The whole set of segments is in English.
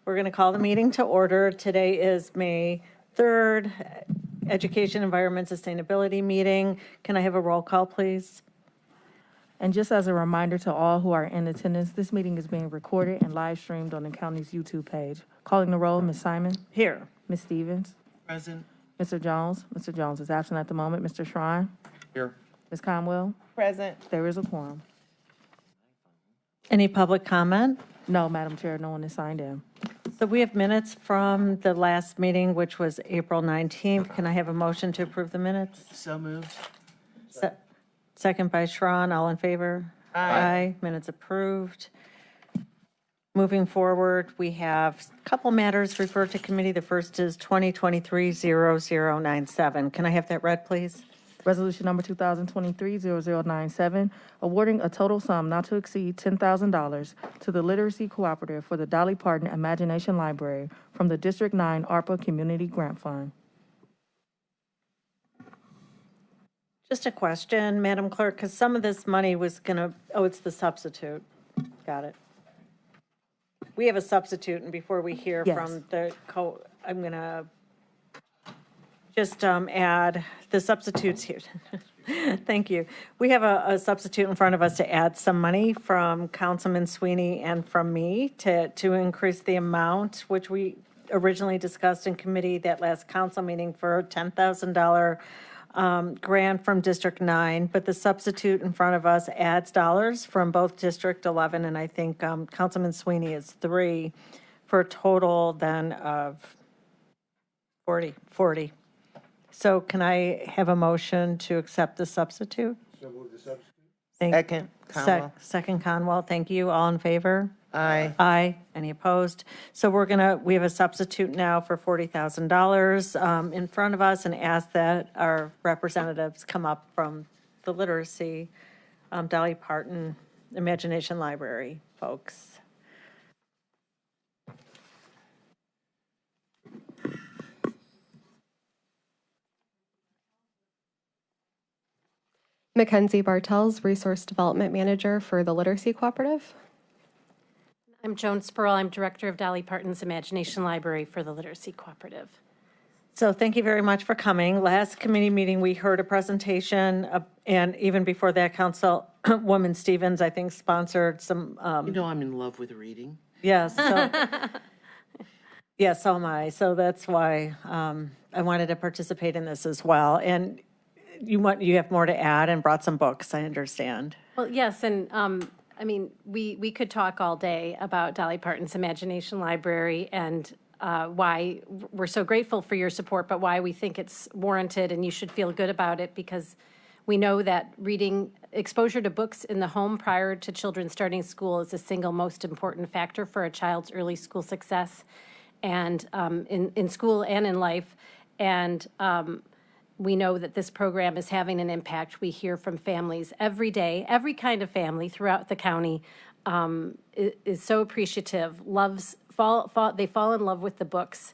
We're going to call the meeting to order. Today is May 3rd, Education, Environment, Sustainability Meeting. Can I have a roll call, please? And just as a reminder to all who are in attendance, this meeting is being recorded and live streamed on the county's YouTube page. Calling the roll, Ms. Simon. Here. Ms. Stevens. Present. Mr. Jones. Mr. Jones is absent at the moment. Mr. Shrine. Here. Ms. Conwell. Present. There is a quorum. Any public comment? No, Madam Chair, no one is signed in. So we have minutes from the last meeting, which was April 19th. Can I have a motion to approve the minutes? So moved. Second by Shran, all in favor? Aye. Minutes approved. moving forward, we have a couple matters referred to committee. The first is 2023-0097. Can I have that read, please? Resolution number 2023-0097, awarding a total sum not to exceed $10,000 to the Literacy Cooperative for the Dolly Parton Imagination Library from the District 9 ARPA Community Grant Fund. Just a question, Madam Clerk, because some of this money was going to, oh, it's the substitute. Got it. We have a substitute, and before we hear Yes. from the I'm going to just add the substitutes here. Thank you. We have a substitute in front of us to add some money from Councilman Sweeney and from me to increase the amount, which we originally discussed in committee that last council meeting for a $10,000 grant from District 9, but the substitute in front of us adds dollars from both District 11, and I think Councilman Sweeney is 3, for a total then of 40. So can I have a motion to accept the substitute? So move the substitute. Second, Conwell. Second Conwell, thank you. All in favor? Aye. Aye. Any opposed? So we have a substitute now for $40,000 in front of us, and ask that our representatives come up from the literacy, Dolly Parton Imagination Library folks. Mackenzie Bartels, Resource Development Manager for the Literacy Cooperative. I'm Joan Spurl. I'm Director of Dolly Parton's Imagination Library for the Literacy Cooperative. So thank you very much for coming. Last committee meeting, we heard a presentation, and even before that, Councilwoman Stevens, I think, sponsored some. You know I'm in love with reading. Yes. So, yes, so am I. So that's why I wanted to participate in this as well. And you have more to add and brought some books, I understand. Well, yes, and I mean, we could talk all day about Dolly Parton's Imagination Library and why we're so grateful for your support, but why we think it's warranted and you should feel good about it, because we know that reading, exposure to books in the home prior to children starting school is the single most important factor for a child's early school success, and in school and in life. And we know that this program is having an impact. We hear from families every day, every kind of family throughout the county is so appreciative, they fall in love with the books.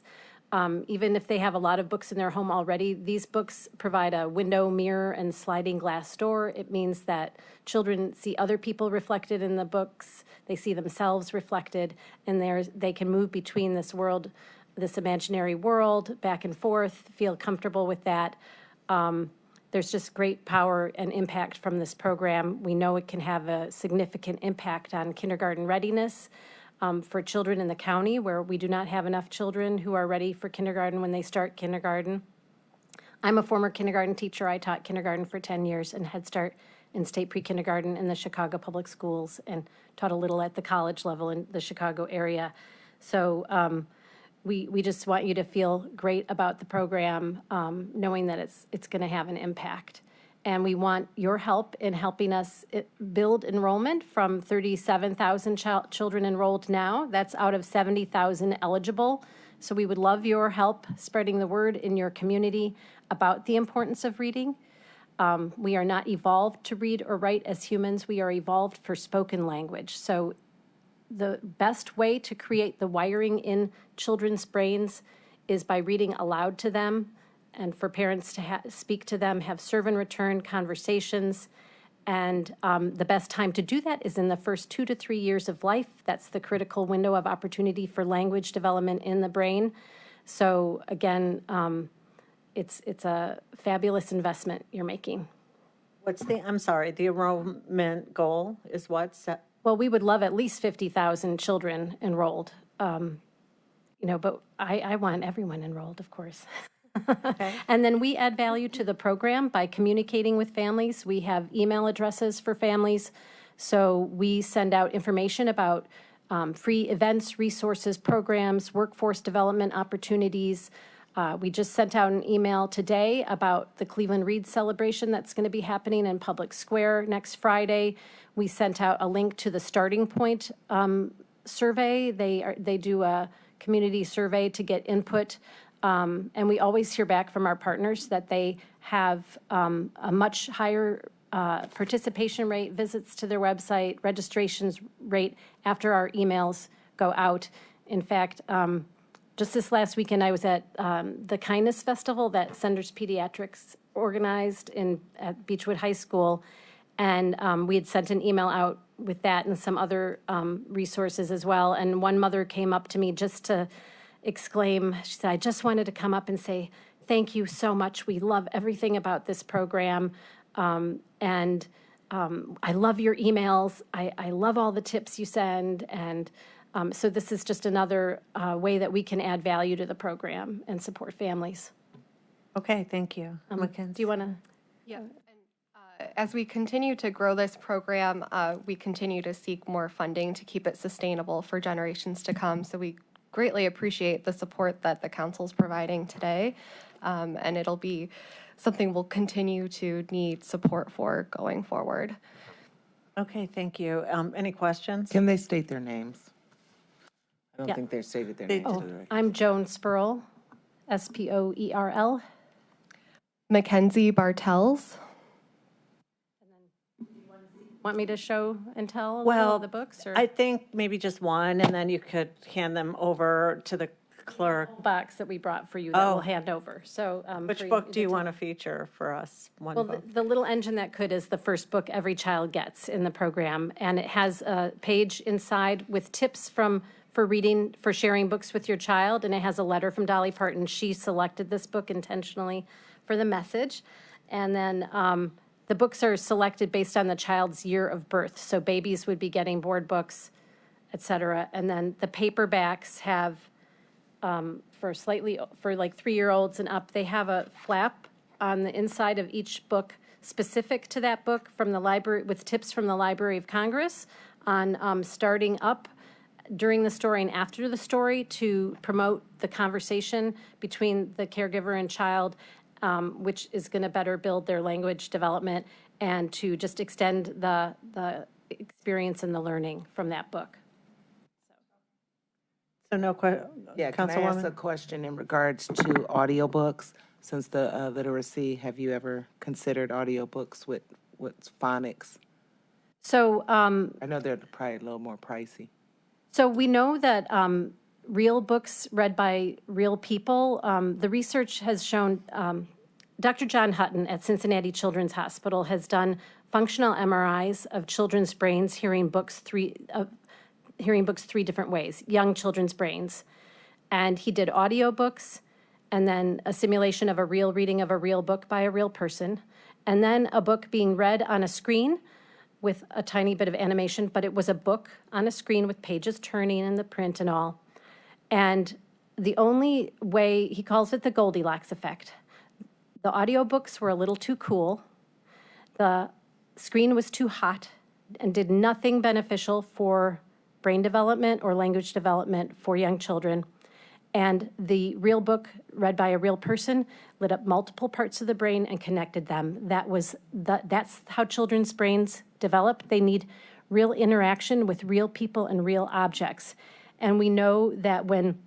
Even if they have a lot of books in their home already, these books provide a window, mirror, and sliding glass door. It means that children see other people reflected in the books, they see themselves reflected, and they can move between this world, this imaginary world, back and forth, feel comfortable with that. There's just great power and impact from this program. We know it can have a significant impact on kindergarten readiness for children in the county, where we do not have enough children who are ready for kindergarten when they start kindergarten. I'm a former kindergarten teacher. I taught kindergarten for 10 years and Head Start and state pre-kindergarten in the Chicago Public Schools, and taught a little at the college level in the Chicago area. So we just want you to feel great about the program, knowing that it's going to have an impact. And we want your help in helping us build enrollment from 37,000 children enrolled now. That's out of 70,000 eligible. So we would love your help spreading the word in your community about the importance of reading. We are not evolved to read or write as humans. We are evolved for spoken language. So the best way to create the wiring in children's brains is by reading aloud to them, and for parents to speak to them, have serve and return conversations. And the best time to do that is in the first 2 to 3 years of life. That's the critical window of opportunity for language development in the brain. So again, it's a fabulous investment you're making. I'm sorry, the enrollment goal is what? Well, we would love at least 50,000 children enrolled, but I want everyone enrolled, of course. Okay. And then we add value to the program by communicating with families. We have email addresses for families. So we send out information about free events, resources, programs, workforce development opportunities. We just sent out an email today about the Cleveland Read celebration that's going to be happening in Public Square next Friday. We sent out a link to the Starting Point survey. They do a community survey to get input. And we always hear back from our partners that they have a much higher participation rate, visits to their website, registrations rate after our emails go out. In fact, just this last weekend, I was at the Kindness Festival that Senders Pediatrics organized at Beechwood High School. And we had sent an email out with that and some other resources as well. And one mother came up to me just to exclaim, she said, I just wanted to come up and say, thank you so much. We love everything about this program. And I love your emails. I love all the tips you send. And so this is just another way that we can add value to the program and support families. Okay, thank you. Do Mackenzie? you want to? Yeah. As we continue to grow this program, we continue to seek more funding to keep it sustainable for generations to come. So we greatly appreciate the support that the council's providing today. And it'll be something we'll continue to need support for going forward. Okay, thank you. Any questions? Can they state their names? I don't Yeah. think they stated their They- names. Oh, to the record. I'm Joan Spurl, Spoerl. Mackenzie Bartels. Want me to show and tell Well, the books? Or I think maybe just one, and then you could hand them over to the clerk. box that we brought for you that Oh. we'll hand over. So Which for book do you to- want to feature for us? One Well, book. the Little Engine That Could is the first book every child gets in the program, and it has a page inside with tips for reading, for sharing books with your child, and it has a letter from Dolly Parton. She selected this book intentionally for the message. And then the books are selected based on the child's year of birth. So babies would be getting board books, et cetera. And then the paperbacks have, for like 3-year-olds and up, they have a flap on the inside of each book specific to that book from the library, with tips from the Library of Congress on starting up during the story and after the story to promote the conversation between the caregiver and child, which is going to better build their language development and to just extend the experience and the learning from that book. So no Yeah, can I ask a Councilwoman? question in regards to audiobooks? Since the literacy, have you ever considered audiobooks with phonics? So, I know they're probably a little more pricey. So we know that real books read by real people, the research has shown, Dr. John Hutton at Cincinnati Children's Hospital has done functional MRIs of children's brains hearing books three different ways, young children's brains. And he did audiobooks, and then a simulation of a real reading of a real book by a real person, and then a book being read on a screen with a tiny bit of animation, but it was a book on a screen with pages turning and the print and all. And the only way, he calls it the Goldilocks effect. The audiobooks were a little too cool. The screen was too hot and did nothing beneficial for brain development or language development for young children. And the real book read by a real person lit up multiple parts of the brain and connected them. That's how children's brains develop. They need real interaction with real people and real objects. And we know that when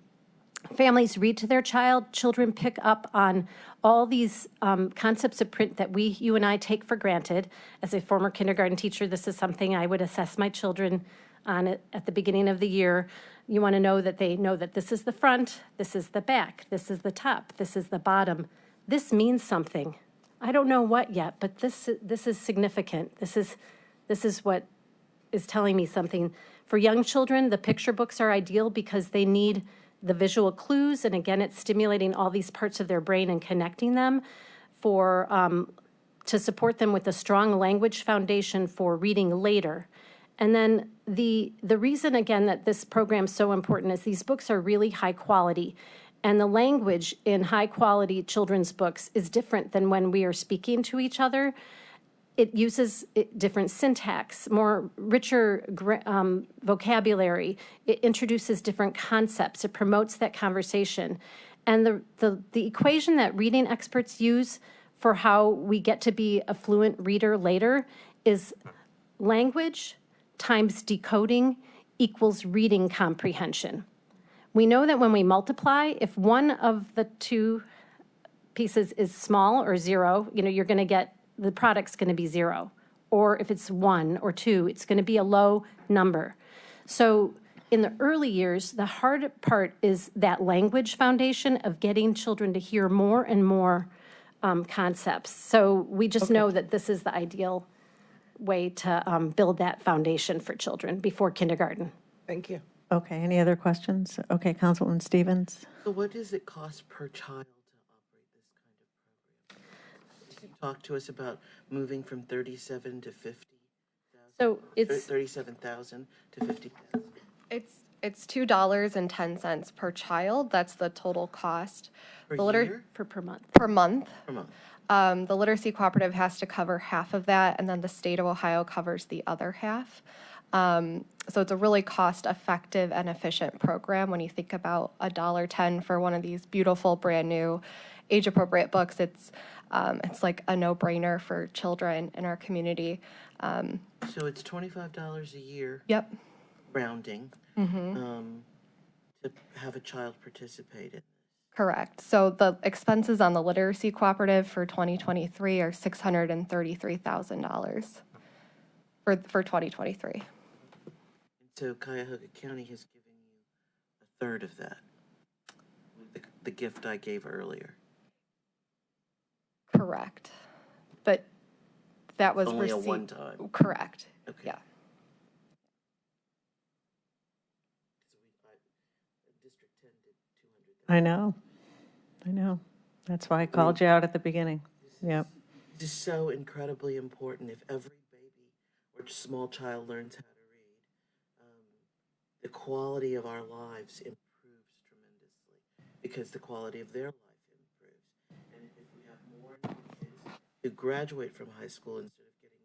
families read to their child, children pick up on all these concepts of print that you and I take for granted. As a former kindergarten teacher, this is something I would assess my children on at the beginning of the year. You want to know that they know that this is the front, this is the back, this is the top, this is the bottom. This means something. I don't know what yet, but this is significant. This is what is telling me something. For young children, the picture books are ideal because they need the visual clues, and again, it's stimulating all these parts of their brain and connecting them to support them with a strong language foundation for reading later. And then the reason, again, that this program is so important is these books are really high quality. And the language in high quality children's books is different than when we are speaking to each other. It uses different syntax, more richer vocabulary. It introduces different concepts. It promotes that conversation. And the equation that reading experts use for how we get to be a fluent reader later is language times decoding equals reading comprehension. We know that when we multiply, if one of the two pieces is small or zero, you're going to get, the product's going to be zero. Or if it's 1 or 2, it's going to be a low number. So in the early years, the hard part is that language foundation of getting children to hear more and more concepts. So we just know that this is the ideal way to build that foundation for children before kindergarten. Thank you. Okay, any other questions? Okay, Councilwoman Stevens? So what does it cost per child to operate this kind of program? Can you talk to us about moving from 37 to 50? So it's 37,000 to 50,000? It's $2.10 per child. That's the total cost. Per The year? per month. per month. Per month? The Literacy Cooperative has to cover half of that, and then the state of Ohio covers the other half. So it's a really cost-effective and efficient program. When you think about $1.10 for one of these beautiful, brand-new, age-appropriate books, it's like a no-brainer for children in our community. So it's $25 a year, Yep. rounding, to have a child participate in. Correct. So the expenses on the Literacy Cooperative for 2023 are $633,000 for 2023. So Cuyahoga County has given you a third of that, with the gift I gave earlier. Correct. But that was Only a received. one-time. Correct. Okay. Yeah. District 10 did 200,000. I know. That's why I called you out at the beginning. Yep. This is so incredibly important. If every baby or small child learns how to read, the quality of our lives improves tremendously because the quality of their life improves. And if we have more kids who graduate from high school instead of getting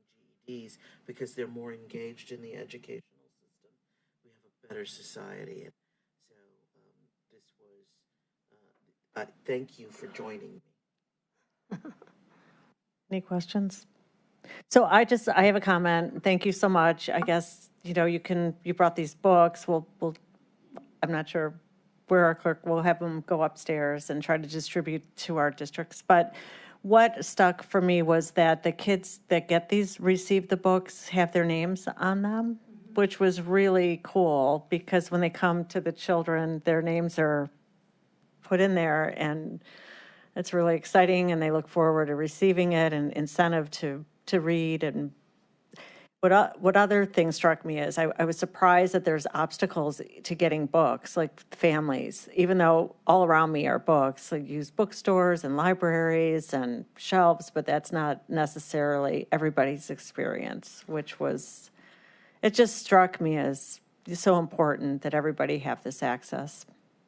GEDs because they're more engaged in the educational system, we have a better society. And so this was, thank you for joining me. Any questions? So I have a comment. Thank you so much. I guess, you brought these books. I'm not sure where our clerk will have them go upstairs and try to distribute to our districts. But what stuck for me was that the kids that receive the books have their names on them, which was really cool because when they come to the children, their names are put in there and it's really exciting and they look forward to receiving it and incentive to read. And what other thing struck me is I was surprised that there's obstacles to getting books, like families, even though all around me are books. I use bookstores and libraries and shelves, but that's not necessarily everybody's experience, it just struck me as so important that everybody have this access.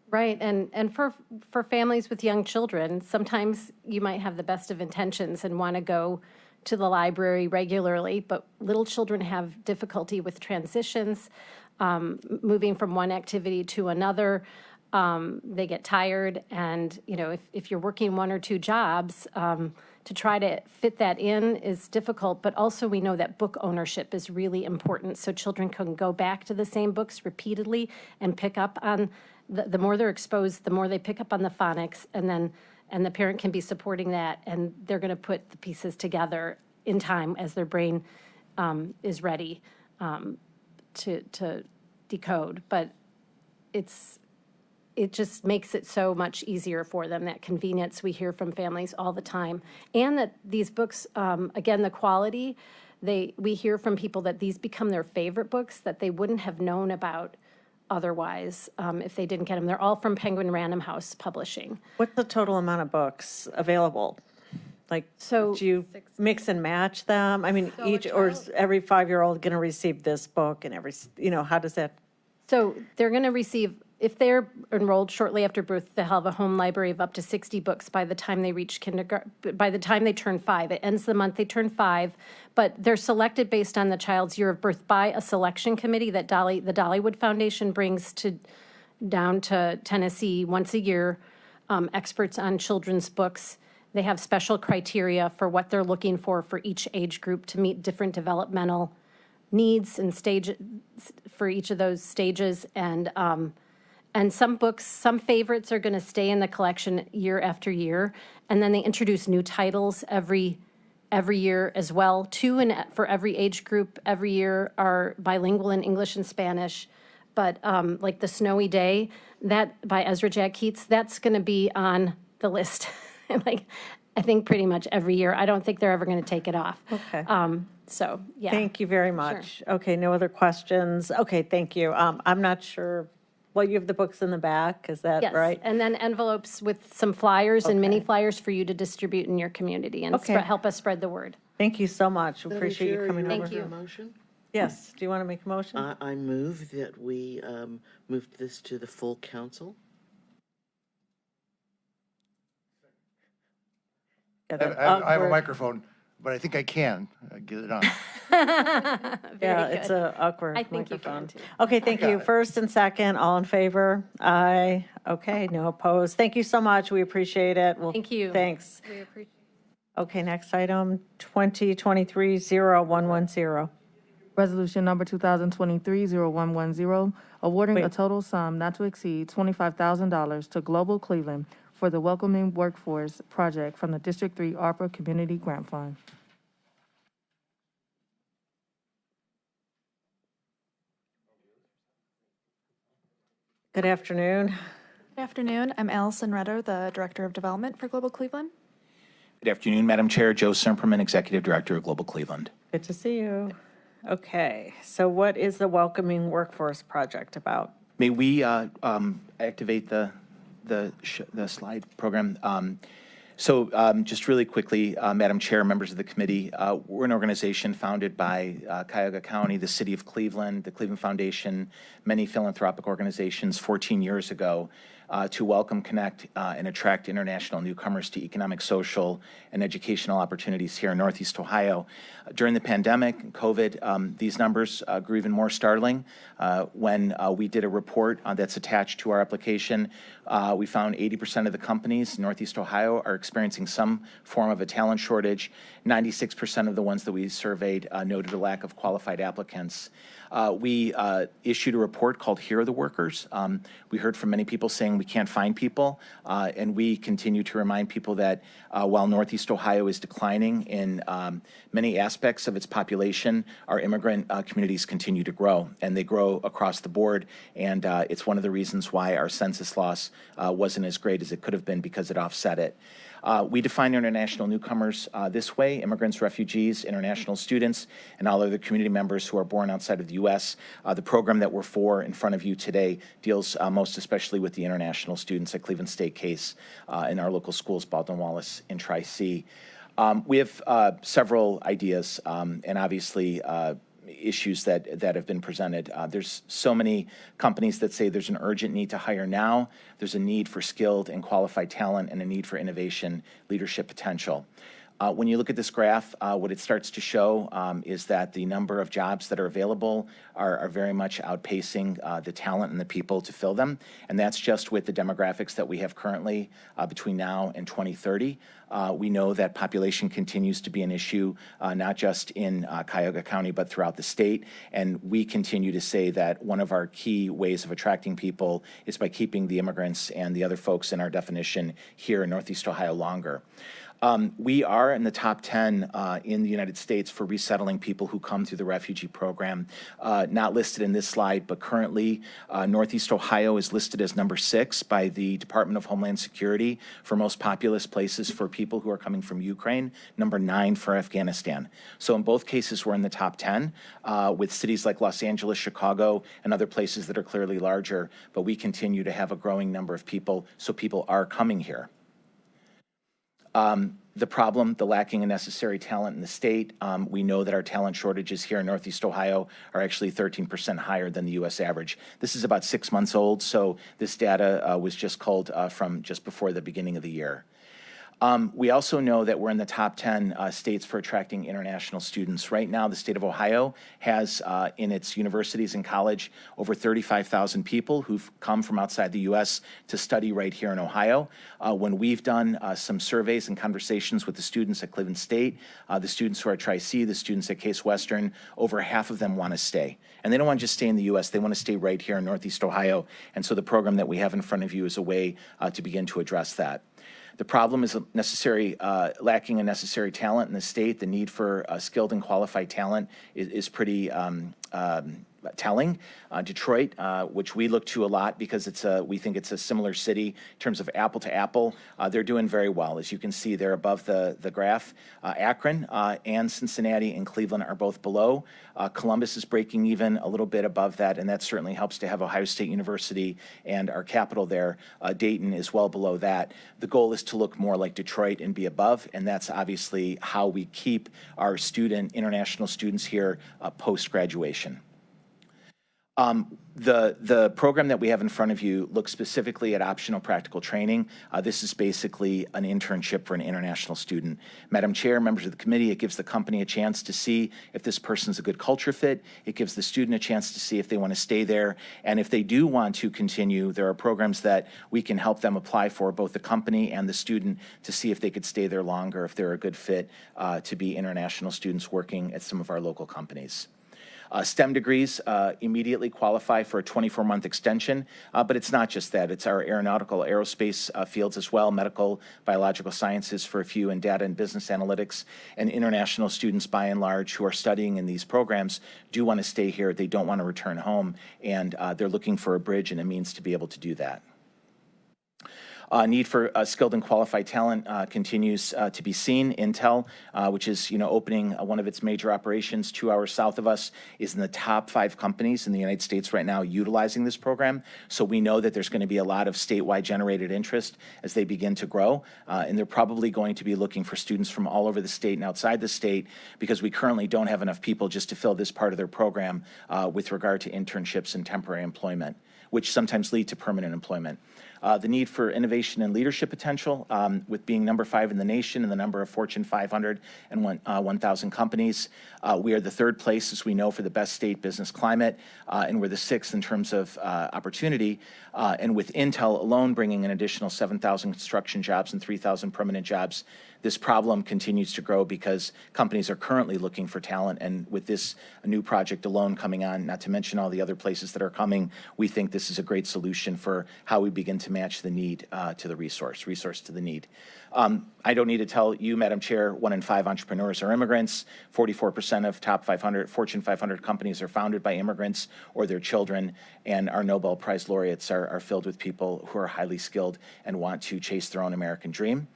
Right, and for families with young children, sometimes you might have the best of intentions and want to go to the library regularly, but little children have difficulty with transitions, moving from one activity to another. They get tired, and if you're working one or two jobs, to try to fit that in is difficult. But also, we know that book ownership is really important, so children can go back to the same books repeatedly and pick up on. The more they're exposed, the more they pick up on the phonics, and the parent can be supporting that, and they're going to put the pieces together in time as their brain is ready to decode. But it just makes it so much easier for them, that convenience we hear from families all the time. And that these books, again, the quality, we hear from people that these become their favorite books that they wouldn't have known about otherwise if they didn't get them. They're all from Penguin Random House Publishing. What's the total amount of books available? So Do you mix and match them? I mean, So a or is child- every 5-year-old going to receive this book and how does that? So they're going to receive, if they're enrolled shortly after birth, they'll have a home library of up to 60 books by the time they reach kindergarten, by the time they turn 5. It ends the month they turn 5, but they're selected based on the child's year of birth by a selection committee that the Dollywood Foundation brings down to Tennessee once a year, experts on children's books. They have special criteria for what they're looking for each age group to meet different developmental needs and stage for each of those stages. And some books, some favorites are going to stay in the collection year after year. And then they introduce new titles every year as well. Two for every age group every year are bilingual in English and Spanish. But like The Snowy Day, that by Ezra Jack Keats, that's going to be on the list. Like, I think pretty much every year. I don't think they're ever going to take it off. Okay. So, yeah. Thank you very much. Okay, no other questions? Okay, thank you. I'm not sure, well, you have the books in the back, is that Yes, right? and then envelopes with some flyers and mini Okay. flyers for you to distribute in your community and Okay. help us spread the word. Thank you so much. We Madam appreciate you Chair, coming are over. ready you. for a motion? Yes, do you want to make a motion? I move that we moved this to the full council. Yeah, I that have a awkward- microphone, but I think I can get it on. Yeah, it's a awkward I think you microphone. can, too. Okay, thank you. First and second, all in favor? Aye. Okay, no opposed. Thank you so much. We appreciate it. Well, Thank you. Thanks. We appreciate Okay, next item, 2023-0110. Resolution number 2023-0110, awarding a Wait. total sum not to exceed $25,000 to Global Cleveland for the Welcoming Workforce Project from the District 3 ARPA Community Grant Fund. Good afternoon. Good afternoon. I'm Allison Redder, the Director of Development for Global Cleveland. Good afternoon, Madam Chair. Joe Simperman, Executive Director of Global Cleveland. Good to see you. Okay, so what is the Welcoming Workforce Project about? May we activate the slide program? Just really quickly, Madam Chair, members of the committee, we're an organization founded by Cuyahoga County, the City of Cleveland, the Cleveland Foundation, many philanthropic organizations 14 years ago to welcome, connect, and attract international newcomers to economic, social, and educational opportunities here in Northeast Ohio. During the pandemic and COVID, these numbers grew even more startling. When we did a report that's attached to our application, we found 80% of the companies in Northeast Ohio are experiencing some form of a talent shortage. 96% of the ones that we surveyed noted a lack of qualified applicants. We issued a report called Here Are the Workers. We heard from many people saying we can't find people, and we continue to remind people that while Northeast Ohio is declining in many aspects of its population, our immigrant communities continue to grow, and they grow across the board, and it's one of the reasons why our census loss wasn't as great as it could have been because it offset it. We define international newcomers this way: immigrants, refugees, international students, and all other community members who are born outside of the U.S. The program that we're for in front of you today deals most especially with the international students at Cleveland State Case in our local schools, Baldwin Wallace and Tri-C. We have several ideas and obviously issues that have been presented. There's so many companies that say there's an urgent need to hire now. There's a need for skilled and qualified talent and a need for innovation, leadership potential. When you look at this graph, what it starts to show is that the number of jobs that are available are very much outpacing the talent and the people to fill them. And that's just with the demographics that we have currently between now and 2030. We know that population continues to be an issue, not just in Cuyahoga County, but throughout the state. And we continue to say that one of our key ways of attracting people is by keeping the immigrants and the other folks in our definition here in Northeast Ohio longer. We are in the top 10 in the United States for resettling people who come through the refugee program. Not listed in this slide, but currently Northeast Ohio is listed as number 6 by the Department of Homeland Security for most populous places for people who are coming from Ukraine, number 9 for Afghanistan. So in both cases, we're in the top 10 with cities like Los Angeles, Chicago, and other places that are clearly larger, but we continue to have a growing number of people, so people are coming here. The problem, the lacking of necessary talent in the state, we know that our talent shortages here in Northeast Ohio are actually 13% higher than the U.S. average. This is about 6 months old, so this data was just culled from just before the beginning of the year. We also know that we're in the top 10 states for attracting international students. Right now, the state of Ohio has in its universities and college over 35,000 people who've come from outside the U.S. to study right here in Ohio. When we've done some surveys and conversations with the students at Cleveland State, the students who are at Tri-C, the students at Case Western, over half of them want to stay. And they don't want to just stay in the U.S., they want to stay right here in Northeast Ohio. And so the program that we have in front of you is a way to begin to address that. The problem is lacking a necessary talent in the state. The need for skilled and qualified talent is pretty telling. Detroit, which we look to a lot because we think it's a similar city in terms of apple to apple, they're doing very well. As you can see, they're above the graph. Akron and Cincinnati and Cleveland are both below. Columbus is breaking even a little bit above that, and that certainly helps to have Ohio State University and our capital there. Dayton is well below that. The goal is to look more like Detroit and be above, and that's obviously how we keep our international students here post-graduation. The program that we have in front of you looks specifically at optional practical training. This is basically an internship for an international student. Madam Chair, members of the committee, it gives the company a chance to see if this person's a good culture fit. It gives the student a chance to see if they want to stay there. And if they do want to continue, there are programs that we can help them apply for, both the company and the student, to see if they could stay there longer, if they're a good fit to be international students working at some of our local companies. STEM degrees immediately qualify for a 24-month extension, but it's not just that. It's our aeronautical, aerospace fields as well, medical, biological sciences for a few, and data and business analytics. And international students, by and large, who are studying in these programs do want to stay here. They don't want to return home, and they're looking for a bridge and a means to be able to do that. Need for skilled and qualified talent continues to be seen. Intel, which is opening one of its major operations 2 hours south of us, is in the top 5 companies in the United States right now utilizing this program. So we know that there's going to be a lot of statewide generated interest as they begin to grow, and they're probably going to be looking for students from all over the state and outside the state, because we currently don't have enough people just to fill this part of their program with regard to internships and temporary employment, which sometimes lead to permanent employment. The need for innovation and leadership potential, with being number 5 in the nation in the number of Fortune 500 and 1,000 companies. We are the 3rd place, as we know, for the best state business climate, and we're the 6th in terms of opportunity. And with Intel alone bringing an additional 7,000 construction jobs and 3,000 permanent jobs, this problem continues to grow because companies are currently looking for talent. And with this new project alone coming on, not to mention all the other places that are coming, we think this is a great solution for how we begin to match the need to the resource to the need. I don't need to tell you, Madam Chair, 1 in 5 entrepreneurs are immigrants. 44% of top 500, Fortune 500 companies are founded by immigrants or their children, and our Nobel Prize laureates are filled with people who are highly skilled and want to chase their own American dream.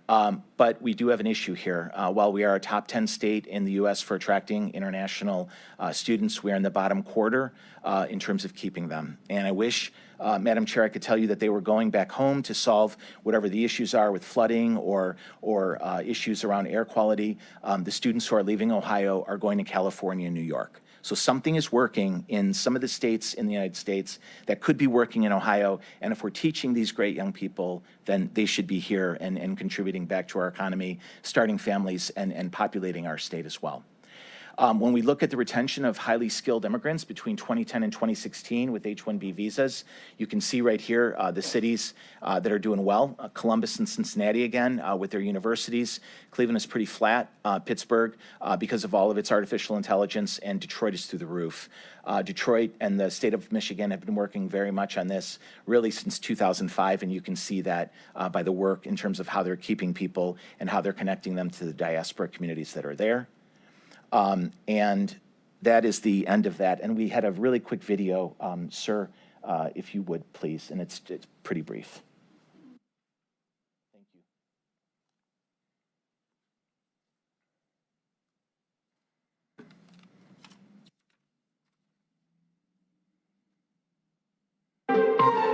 But we do have an issue here. While we are a top 10 state in the U.S. for attracting international students, we are in the bottom quarter in terms of keeping them. And I wish, Madam Chair, I could tell you that they were going back home to solve whatever the issues are with flooding or issues around air quality. The students who are leaving Ohio are going to California and New York. So something is working in some of the states in the United States that could be working in Ohio. And if we're teaching these great young people, then they should be here and contributing back to our economy, starting families and populating our state as well. When we look at the retention of highly skilled immigrants between 2010 and 2016 with H-1B visas, you can see right here the cities that are doing well. Columbus and Cincinnati again with their universities. Cleveland is pretty flat. Pittsburgh, because of all of its artificial intelligence, and Detroit is through the roof. Detroit and the state of Michigan have been working very much on this really since 2005, and you can see that by the work in terms of how they're keeping people and how they're connecting them to the diaspora communities that are there. And that is the end of that. And we had a really quick video, sir, if you would, please, and it's pretty brief. Thank you.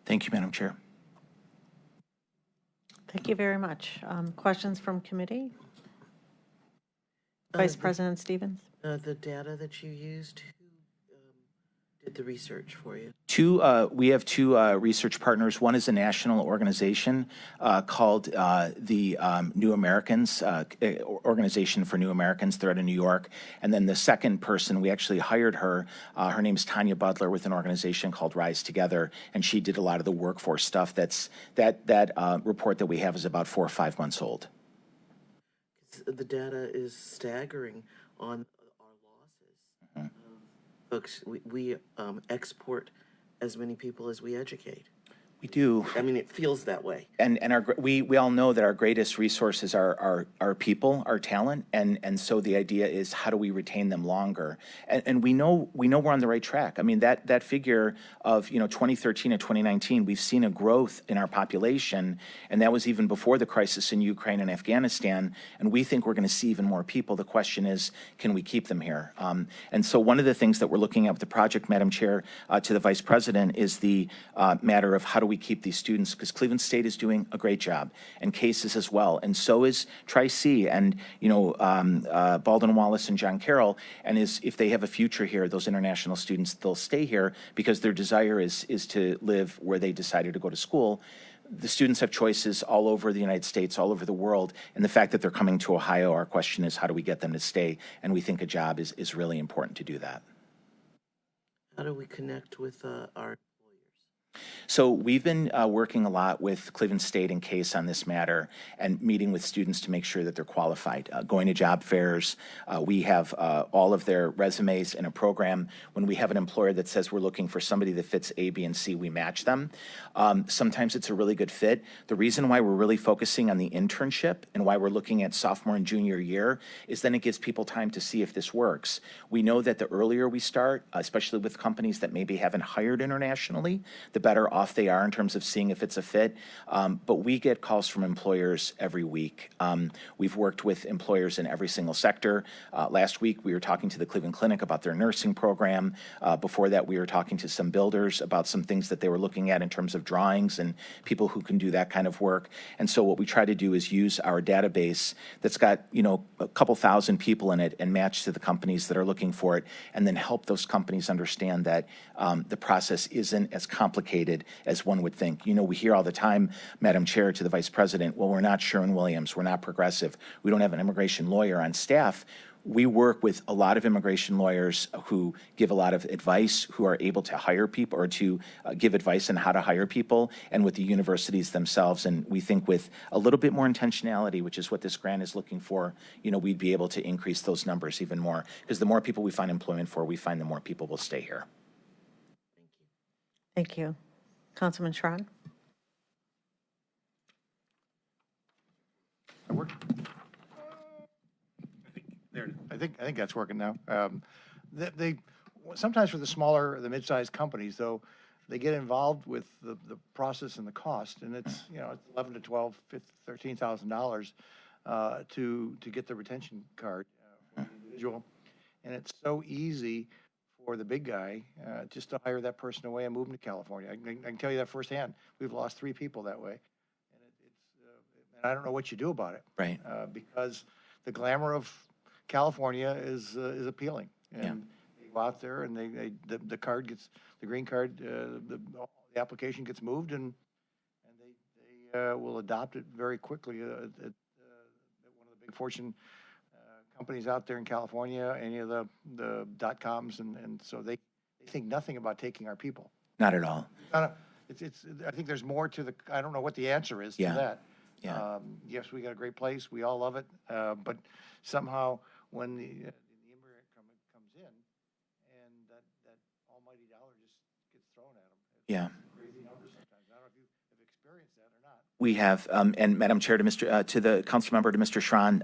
Thank you, Madam Chair. Thank you very much. Questions from committee? Vice President Stevens? The data that you used, who did the research for you? We have two research partners. One is a national organization called the New Americans, Organization for New Americans. They're out of New York. And then the second person, we actually hired her. Her name's Tanya Butler with an organization called Rise Together, and she did a lot of the workforce stuff. That report that we have is about 4 or 5 months old. The data is staggering on our losses. Folks, we export as many people as we educate. We do. I mean, it feels that way. And we all know that our greatest resources are our people, our talent, and so the idea is how do we retain them longer? And we know we're on the right track. I mean, that figure of 2013 to 2019, we've seen a growth in our population, and that was even before the crisis in Ukraine and Afghanistan. And we think we're going to see even more people. The question is, can we keep them here? And so one of the things that we're looking at with the project, Madam Chair, to the Vice President, is the matter of how do we keep these students, because Cleveland State is doing a great job, and Cases as well, and so is Tri-C, and Baldwin Wallace and John Carroll. And if they have a future here, those international students, they'll stay here because their desire is to live where they decided to go to school. The students have choices all over the United States, all over the world, and the fact that they're coming to Ohio, our question is how do we get them to stay? And we think a job is really important to do that. How do we connect with our So we've been working a lot with Cleveland State and Case on this matter and meeting with students to make sure that they're qualified. Going to job fairs, we have all of their resumes in a program. When we have an employer that says we're looking for somebody that fits A, B, and C, we match them. Sometimes it's a really good fit. The reason why we're really focusing on the internship and why we're looking at sophomore and junior year is then it gives people time to see if this works. We know that the earlier we start, especially with companies that maybe haven't hired internationally, the better off they are in terms of seeing if it's a fit. But we get calls from employers every week. We've worked with employers in every single sector. Last week, we were talking to the Cleveland Clinic about their nursing program. Before that, we were talking to some builders about some things that they were looking at in terms of drawings and people who can do that kind of work. And so what we try to do is use our database that's got, a couple thousand people in it and match to the companies that are looking for it, and then help those companies understand that the process isn't as complicated as one would think. We hear all the time, Madam Chair, to the Vice President, well, we're not Sherwin-Williams, we're not Progressive, we don't have an immigration lawyer on staff. We work with a lot of immigration lawyers who give a lot of advice, who are able to hire people or to give advice on how to hire people, and with the universities themselves. And we think with a little bit more intentionality, which is what this grant is looking for, we'd be able to increase those numbers even more. Because the more people we find employment for, we find the more people will stay here. Thank you. Councilman Schron? That work? I think that's working now. They sometimes for the smaller, the mid-sized companies, though, they get involved with the process and the cost, and it's it's $11,000 to $12,000, $13,000 to get the retention card for the individual, and it's so easy for the big guy just to hire that person away and move them to California. I can tell you that firsthand. We've lost 3 people that way, and I don't know what you do about it. Right. Because the glamour of California is appealing, and they go out there and the card gets, the green card, the application gets moved, and they will adopt it very quickly. At one of the big Fortune companies out there in California, any of the .coms, and so they think nothing about taking our people. Not at all. It's I think there's more to I don't know what the answer is to that. Yeah. Yes, we got a great place. We all love it. But somehow when the immigrant comes in, and that almighty dollar just gets thrown at them. It's crazy numbers sometimes. I don't know if you've experienced that or not. We have, and Madam Chair, to the council member, to Mr. Schron,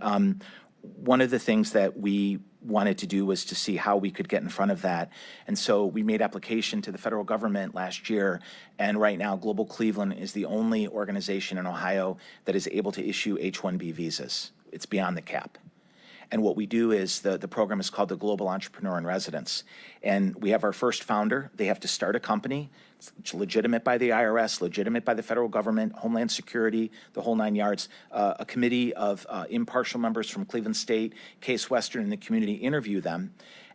one of the things that we wanted to do was to see how we could get in front of that. And so we made application to the federal government last year, and right now Global Cleveland is the only organization in Ohio that is able to issue H-1B visas. It's beyond the cap. And what we do is the program is called the Global Entrepreneur in Residence. And we have our first founder. They have to start a company. It's legitimate by the IRS, legitimate by the federal government, Homeland Security, the whole 9 yards. A committee of impartial members from Cleveland State, Case Western, and the community interview them.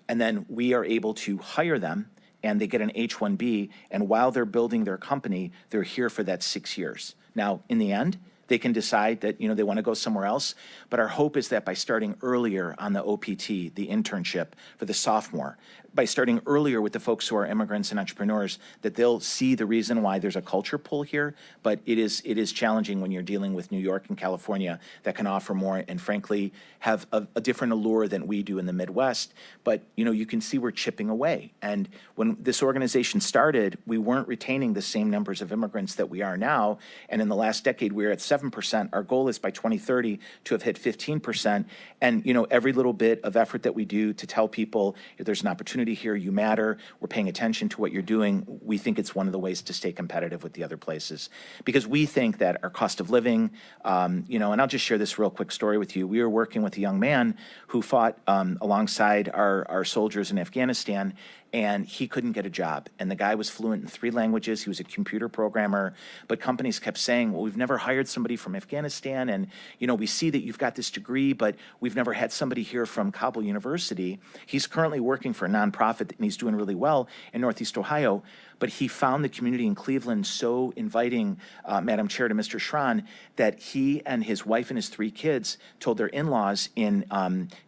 And then we are able to hire them, and they get an H-1B. And while they're building their company, they're here for that 6 years. Now, in the end, they can decide that, they want to go somewhere else. But our hope is that by starting earlier on the OPT, the internship for the sophomore, by starting earlier with the folks who are immigrants and entrepreneurs, that they'll see the reason why there's a culture pull here. But it is challenging when you're dealing with New York and California that can offer more and frankly have a different allure than we do in the Midwest. But, you can see we're chipping away. And when this organization started, we weren't retaining the same numbers of immigrants that we are now. And in the last decade, we were at 7%. Our goal is by 2030 to have hit 15%. And, every little bit of effort that we do to tell people if there's an opportunity here, you matter, we're paying attention to what you're doing, we think it's one of the ways to stay competitive with the other places. Because we think that our cost of living, and I'll just share this real quick story with you. We were working with a young man who fought alongside our soldiers in Afghanistan, and he couldn't get a job. And the guy was fluent in 3 languages. He was a computer programmer. But companies kept saying, well, we've never hired somebody from Afghanistan. And, we see that you've got this degree, but we've never had somebody here from Kabul University. He's currently working for a nonprofit, and he's doing really well in Northeast Ohio. But he found the community in Cleveland so inviting, Madam Chair, to Mr. Schron, that he and his wife and his 3 kids told their in-laws in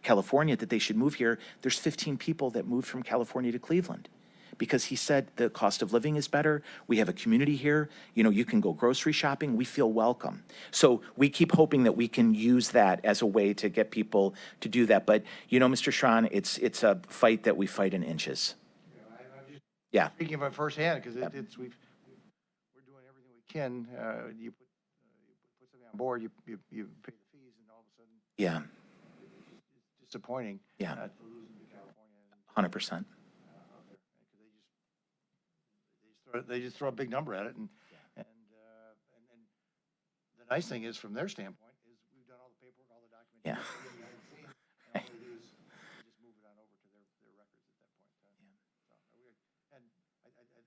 California that they should move here. There's 15 people that moved from California to Cleveland because he said the cost of living is better. We have a community here. You can go grocery shopping. We feel welcome. So we keep hoping that we can use that as a way to get people to do that. But, Mr. Schron, it's a fight that we fight in inches. Yeah. Speaking of it firsthand, because we're doing everything we can. You put something on board, you pay the fees, and all of a sudden, Yeah. it's disappointing. Yeah. To lose them to California. 100%. Out there, because they just throw a big number at it, and the nice thing is, from their standpoint, is we've done all the paperwork, all the documentation. Yeah. And all they do is just move it on over to their records at that point.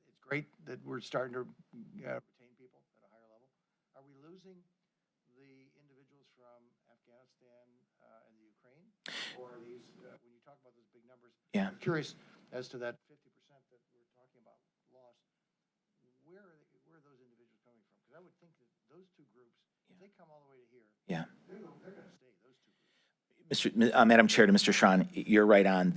It's great that we're starting to retain people at a higher level. Are we losing the individuals from Afghanistan and the Ukraine? Or are these, when you talk about those big numbers, Yeah. I'm curious as to that 50% that we're talking about lost, where are those individuals coming from? Because I would think that those 2 groups, if they come all the way to here, Yeah. they're going to stay, those 2 groups. Madam Chair, to Mr. Schron, you're right on.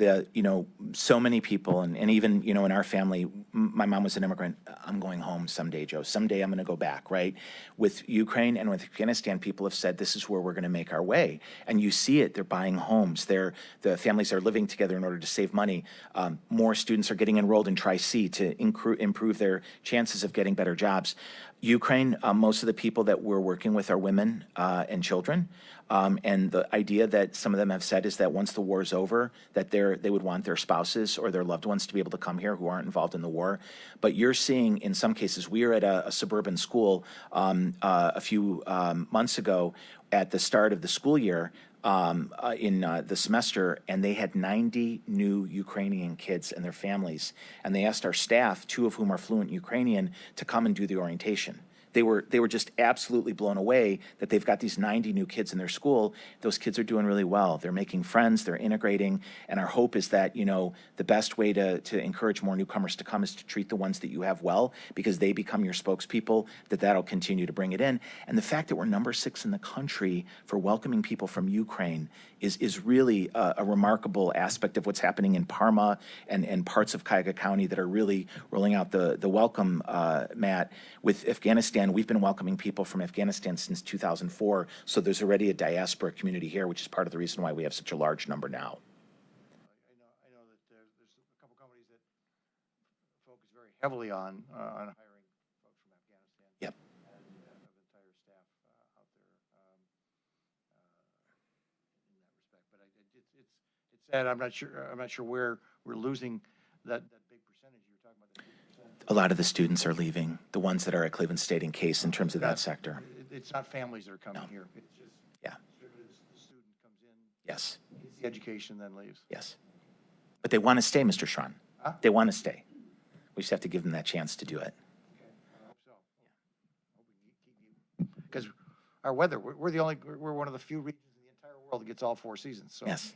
So many people, and even, in our family, my mom was an immigrant. I'm going home someday, Joe. Someday I'm going to go back, right? With Ukraine and with Afghanistan, people have said this is where we're going to make our way. And you see it. They're buying homes. The families are living together in order to save money. More students are getting enrolled in Tri-C to improve their chances of getting better jobs. Ukraine, most of the people that we're working with are women and children. And the idea that some of them have said is that once the war is over, that they would want their spouses or their loved ones to be able to come here who aren't involved in the war. But you're seeing, in some cases, we were at a suburban school a few months ago at the start of the school year in the semester, and they had 90 new Ukrainian kids and their families. And they asked our staff, 2 of whom are fluent Ukrainian, to come and do the orientation. They were just absolutely blown away that they've got these 90 new kids in their school. Those kids are doing really well. They're making friends, they're integrating, and our hope is that, the best way to encourage more newcomers to come is to treat the ones that you have well, because they become your spokespeople, that'll continue to bring it in. And the fact that we're number 6 in the country for welcoming people from Ukraine is really a remarkable aspect of what's happening in Parma and parts of Cuyahoga County that are really rolling out the welcome, Matt. With Afghanistan, we've been welcoming people from Afghanistan since 2004, so there's already a diaspora community here, which is part of the reason why we have such a large number now. I know that there's a couple companies that focus very heavily on hiring folks from Afghanistan. Yep. And have entire staff out there in that respect. But it's sad. I'm not sure where we're losing that big percentage you were talking about. A lot of the students are leaving, the ones that are at Cleveland State and Case in terms of that sector. It's not families that are coming here. It's just Yeah. the student comes in. Yes. It's the education then leaves. Yes. But they want to stay, Mr. Schron. Huh? They want to stay. We just have to give them that chance to do it. Because our weather, we're one of the few regions in the entire world that gets all 4 seasons, so. Yes.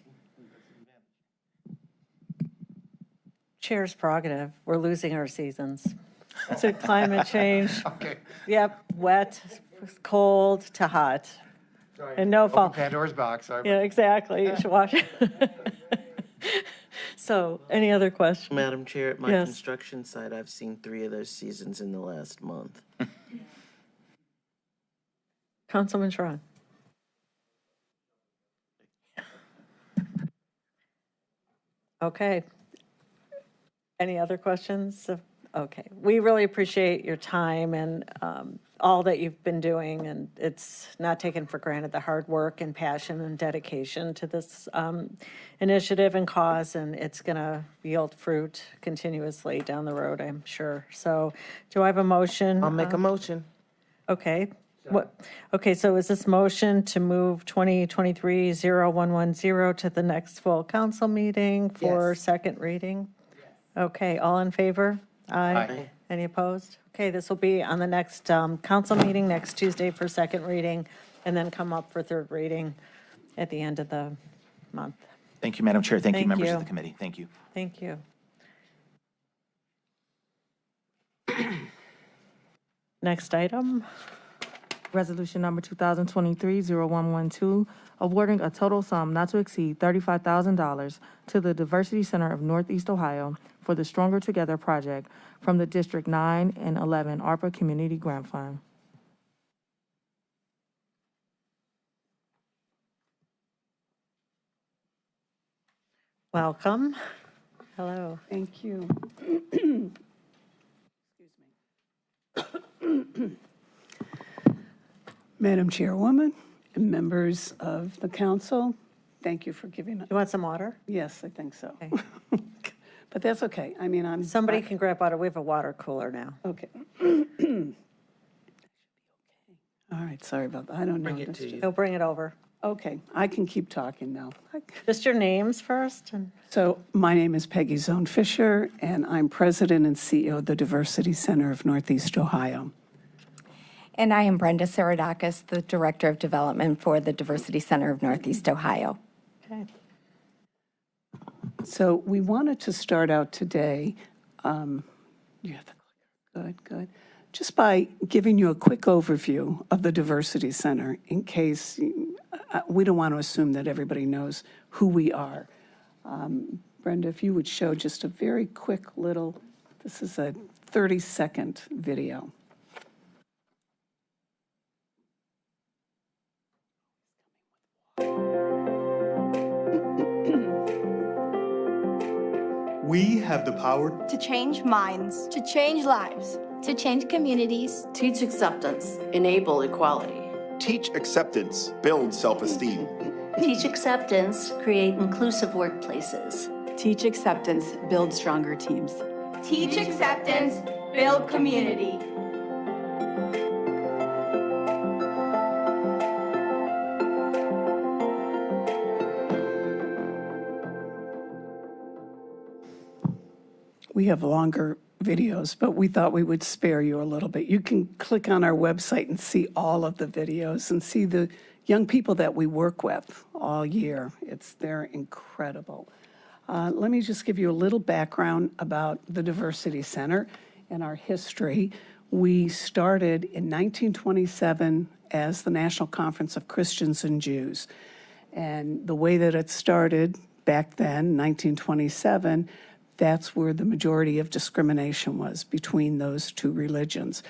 Chair's prerogative. We're losing our seasons to climate change. Okay. Yep, wet, cold to hot, and no Open fall. Pandora's box, sorry. Yeah, exactly. You should watch. So, any other questions? Madam Chair, at my Yes. construction site, I've seen 3 of those seasons in the last month. Councilman Schron. Okay. Any other questions? Okay. We really appreciate your time and all that you've been doing, and it's not taken for granted, the hard work and passion and dedication to this initiative and cause, and it's going to yield fruit continuously down the road, I'm sure. So do I have a motion? I'll make a motion. Okay. What, okay, so is this motion to move 2023-0110 to the next full council meeting for Yes. second reading? Okay, all in favor? Aye. Aye. Any opposed? Okay, this will be on the next council meeting next Tuesday for second reading, and then come up for third reading at the end of the month. Thank you, Madam Chair. Thank you, Thank members you. of the committee. Thank you. Thank you. Next item. Resolution number 2023-0112, awarding a total sum not to exceed $35,000 to the Diversity Center of Northeast Ohio for the Stronger Together project from the District 9 and 11 ARPA Community Grant Fund. Welcome. Hello. Thank you. Madam Chairwoman and members of the council, thank you for giving us. You want some water? Yes, I think so. Okay. But that's okay. I mean, I'm. Somebody can grab water. We have a water cooler now. Okay. All right, sorry about that. I don't know. Bring it That's to just- you. He'll bring it over. Okay, I can keep talking now. Just your names first, and So my name is Peggy Zone Fisher, and I'm President and CEO of the Diversity Center of Northeast Ohio. And I am Brenda Saradakis, the Director of Development for the Diversity Center of Northeast Ohio. okay. So we wanted to start out today, you have the clicker, good, just by giving you a quick overview of the Diversity Center in case, we don't want to assume that everybody knows who we are. Brenda, if you would show just a very quick little, this is a 30-second video. We have the power to change minds, to change lives, to change communities. Teach acceptance, enable equality. teach acceptance, build self-esteem. Teach acceptance, create inclusive workplaces. Teach acceptance, build stronger teams. Teach acceptance, build community. We have longer videos, but we thought we would spare you a little bit. You can click on our website and see all of the videos and see the young people that we work with all year. They're incredible. Let me just give you a little background about the Diversity Center and our history. We started in 1927 as the National Conference of Christians and Jews. And the way that it started back then, 1927, that's where the majority of discrimination was between those two religions.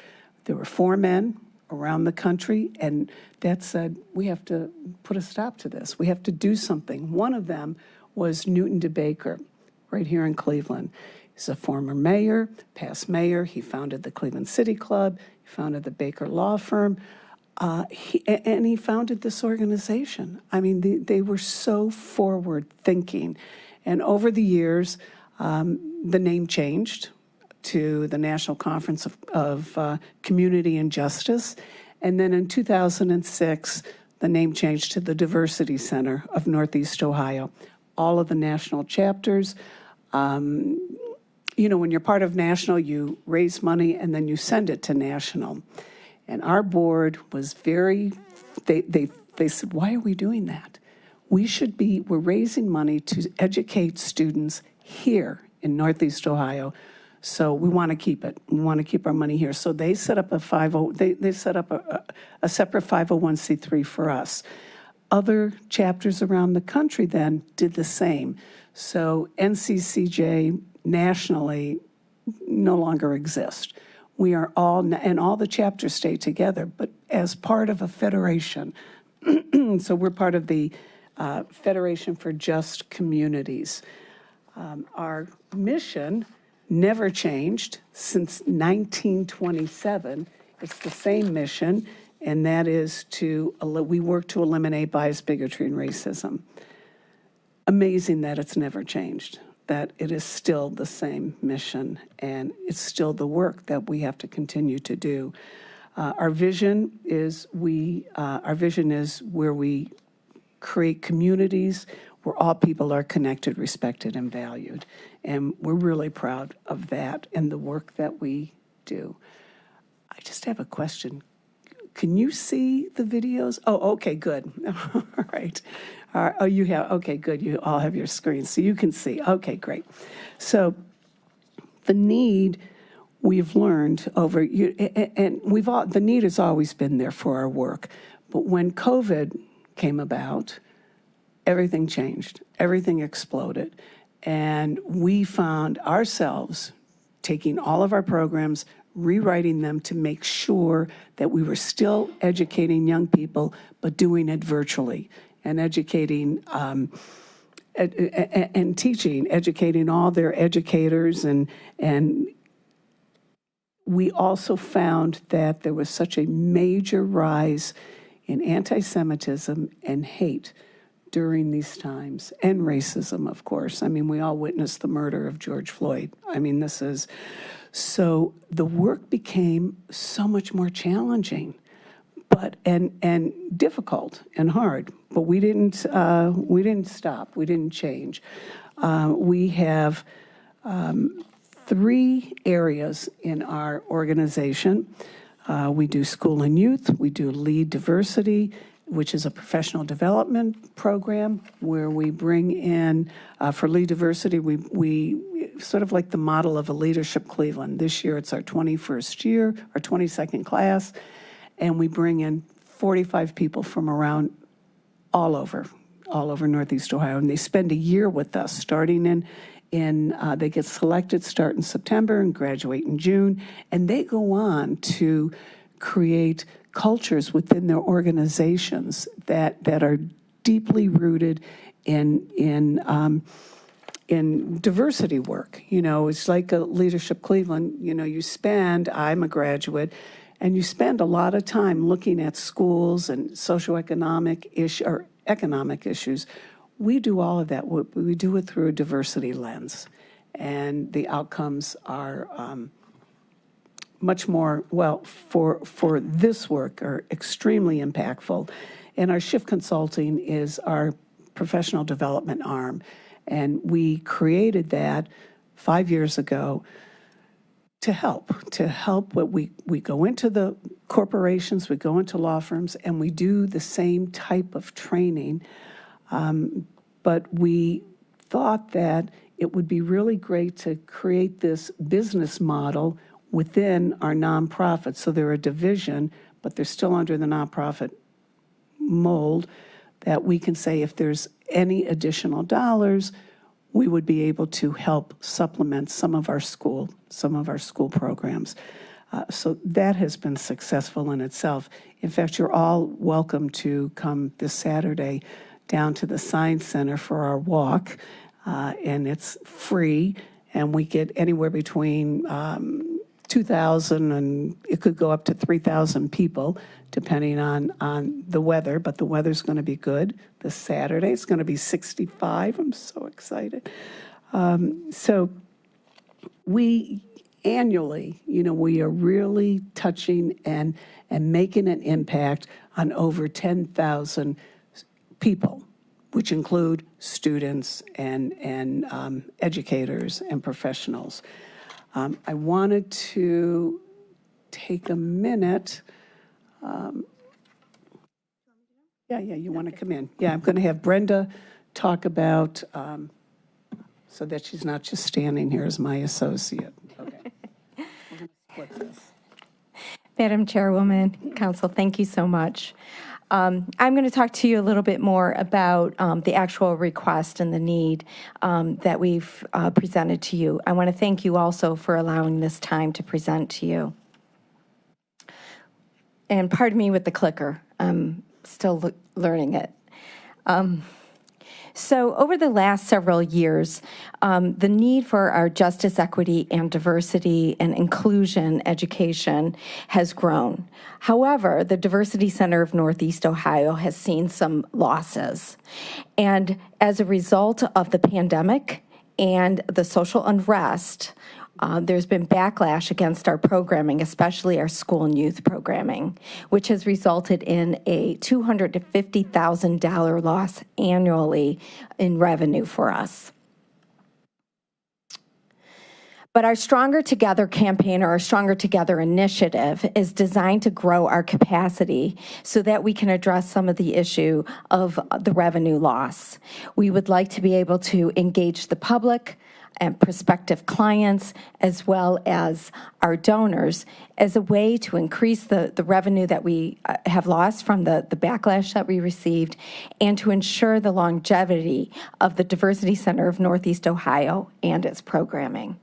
There were 4 men around the country, and that said, we have to put a stop to this. We have to do something. One of them was Newton DeBaker, right here in Cleveland. He's a former mayor, past mayor. He founded the Cleveland City Club. He founded the Baker Law Firm. And he founded this organization. I mean, they were so forward-thinking. And over the years, the name changed to the National Conference of Community and Justice. And then in 2006, the name change to the Diversity Center of Northeast Ohio. All of the national chapters, you know, when you're part of national, you raise money and then you send it to national. And our board was very, they said, why are we doing that? We're raising money to educate students here in Northeast Ohio. So we want to keep it. We want to keep our money here. So they set up they set up a separate 501c3 for us. Other chapters around the country then did the same. So NCCJ nationally no longer exists. We are all, and all the chapters stay together, but as part of a federation. So we're part of the Federation for Just Communities. Our mission never changed since 1927. It's the same mission, and that is we work to eliminate bias, bigotry, and racism. Amazing that it's never changed, that it is still the same mission, and it's still the work that we have to continue to do. Our vision is where we create communities where all people are connected, respected, and valued. And we're really proud of that and the work that we do. I just have a question. Can you see the videos? Oh, okay, good. All right. Oh, you have, okay, good. You all have your screens, so you can see. Okay, great. So the need we've learned over, and the need has always been there for our work. But when COVID came about, everything changed, everything exploded. And we found ourselves taking all of our programs, rewriting them to make sure that we were still educating young people, but doing it virtually, and educating and teaching, educating all their educators. And we also found that there was such a major rise in anti-Semitism and hate during these times, and racism, of course. I mean, we all witnessed the murder of George Floyd. I mean, so the work became so much more challenging, and difficult and hard. But we didn't stop. We didn't change. We have 3 areas in our organization. We do school and youth. We do Lead Diversity, which is a professional development program where we bring in, for Lead Diversity, we sort of like the model of a Leadership Cleveland. This year it's our 21st year, our 22nd class, and we bring in 45 people from around all over Northeast Ohio, and they spend a year with us, starting they get selected, start in September and graduate in June, and they go on to create cultures within their organizations that are deeply rooted in diversity work. You know, it's like a Leadership Cleveland. You know, I'm a graduate, and you spend a lot of time looking at schools and socioeconomic or economic issues. We do all of that. We do it through a diversity lens, and the outcomes are much more, for this work, are extremely impactful. And our Shift Consulting is our professional development arm. And we created that 5 years ago to help. We go into the corporations, we go into law firms, and we do the same type of training. But we thought that it would be really great to create this business model within our nonprofit. So they're a division, but they're still under the nonprofit mold, that we can say if there's any additional dollars, we would be able to help supplement some of our school programs. So that has been successful in itself. In fact, you're all welcome to come this Saturday down to the Science Center for our walk, and it's free, and we get anywhere between 2,000 and it could go up to 3,000 people, depending on the weather, but the weather's going to be good. This Saturday, it's going to be 65. I'm so excited. So we annually, we are really touching and making an impact on over 10,000 people, which include students and educators and professionals. I wanted to take a minute. Yeah, you want to come in. Yeah, I'm going to have Brenda talk about, so that she's not just standing here as my associate. Okay. We're going to split this. Madam Chairwoman, Council, thank you so much. I'm going to talk to you a little bit more about the actual request and the need that we've presented to you. I want to thank you also for allowing this time to present to you. And pardon me with the clicker. I'm still learning it. So over the last several years, the need for our justice, equity, and diversity and inclusion education has grown. However, the Diversity Center of Northeast Ohio has seen some losses. And as a result of the pandemic and the social unrest, there's been backlash against our programming, especially our school and youth programming, which has resulted in a $250,000 loss annually in revenue for us. But our Stronger Together campaign, or our Stronger Together initiative, is designed to grow our capacity so that we can address some of the issue of the revenue loss. We would like to be able to engage the public and prospective clients, as well as our donors, as a way to increase the revenue that we have lost from the backlash that we received, and to ensure the longevity of the Diversity Center of Northeast Ohio and its programming.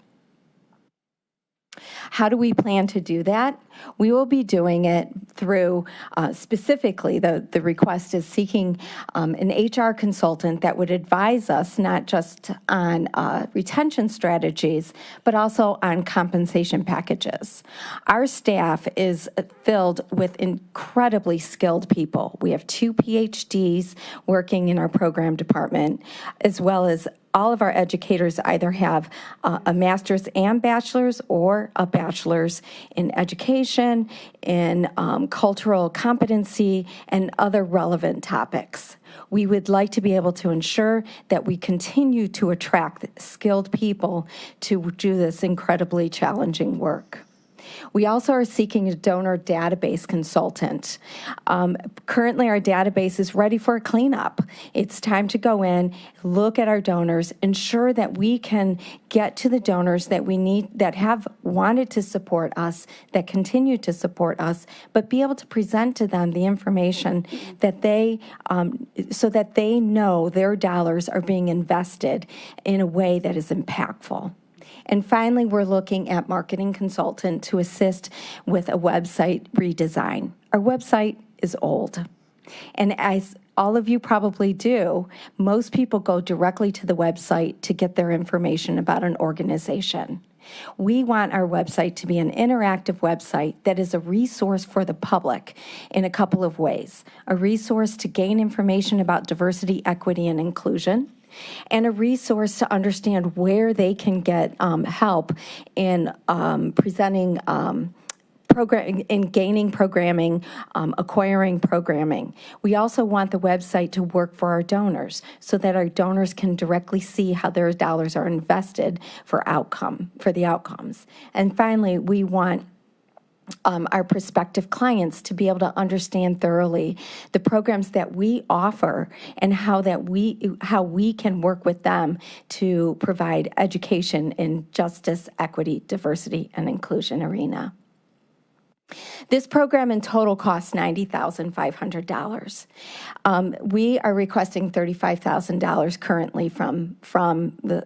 How do we plan to do that? We will be doing it through, specifically, the request is seeking an HR consultant that would advise us not just on retention strategies, but also on compensation packages. Our staff is filled with incredibly skilled people. We have 2 PhDs working in our program department, as well as all of our educators either have a master's and bachelor's or a bachelor's in education, in cultural competency, and other relevant topics. We would like to be able to ensure that we continue to attract skilled people to do this incredibly challenging work. We also are seeking a donor database consultant. Currently, our database is ready for a cleanup. It's time to go in, look at our donors, ensure that we can get to the donors that we need, that have wanted to support us, that continue to support us, but be able to present to them the information that they, so that they know their dollars are being invested in a way that is impactful. And finally, we're looking at marketing consultant to assist with a website redesign. Our website is old. And as all of you probably do, most people go directly to the website to get their information about an organization. We want our website to be an interactive website that is a resource for the public in a couple of ways. A resource to gain information about diversity, equity, and inclusion, and a resource to understand where they can get help in presenting in gaining programming, acquiring programming. We also want the website to work for our donors so that our donors can directly see how their dollars are invested for the outcomes. And finally, we want our prospective clients to be able to understand thoroughly the programs that we offer and how we can work with them to provide education in justice, equity, diversity, and inclusion arena. This program in total costs $90,500. We are requesting $35,000 currently from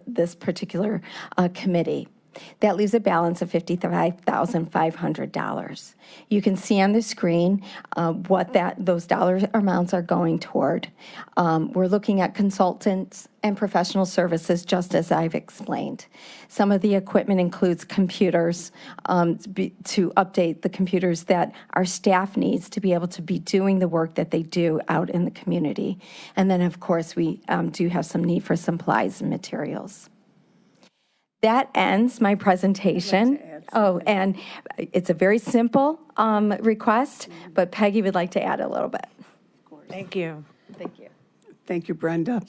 this particular committee. That leaves a balance of $55,500. You can see on the screen what those dollar amounts are going toward. We're looking at consultants and professional services, just as I've explained. Some of the equipment includes computers to update the computers that our staff needs to be able to be doing the work that they do out in the community. And then, of course, we do have some need for supplies and materials. That ends my presentation. Oh, and it's a very simple request, but Peggy would like to add a little bit. Thank you. Thank you. Thank you, Brenda.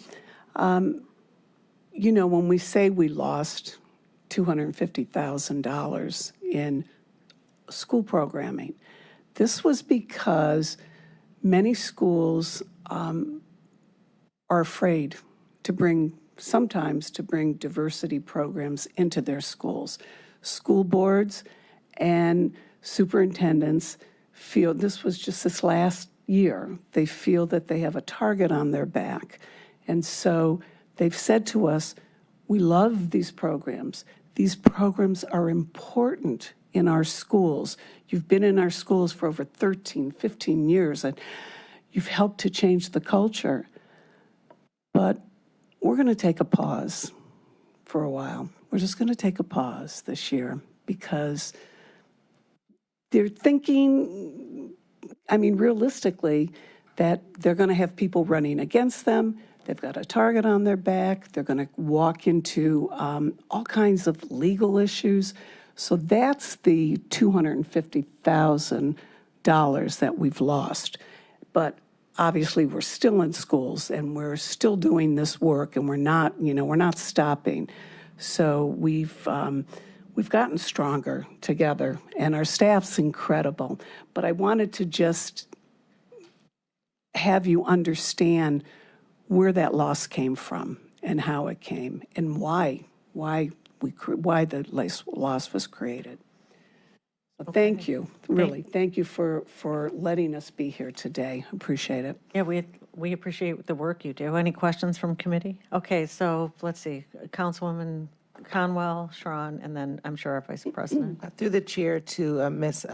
You know, when we say we lost $250,000 in school programming, this was because many schools are afraid sometimes to bring diversity programs into their schools. School boards and superintendents feel, this was just this last year, they feel that they have a target on their back. And so they've said to us, we love these programs. These programs are important in our schools. You've been in our schools for over 13, 15 years, and you've helped to change the culture. But we're going to take a pause for a while. We're just going to take a pause this year because they're thinking, I mean, realistically, that they're going to have people running against them. They've got a target on their back. They're going to walk into all kinds of legal issues. So that's the $250,000 that we've lost. But obviously, we're still in schools and we're still doing this work, and we're not stopping. So we've gotten stronger together, and our staff's incredible. But I wanted to just have you understand where that loss came from and how it came and why the loss was created. So thank you, really. Thank you for letting us be here today. Appreciate it. Yeah, we appreciate the work you do. Any questions from committee? Okay, so let's see, Councilwoman Conwell, Schron, and then I'm sure our Vice President. Through the chair to Miss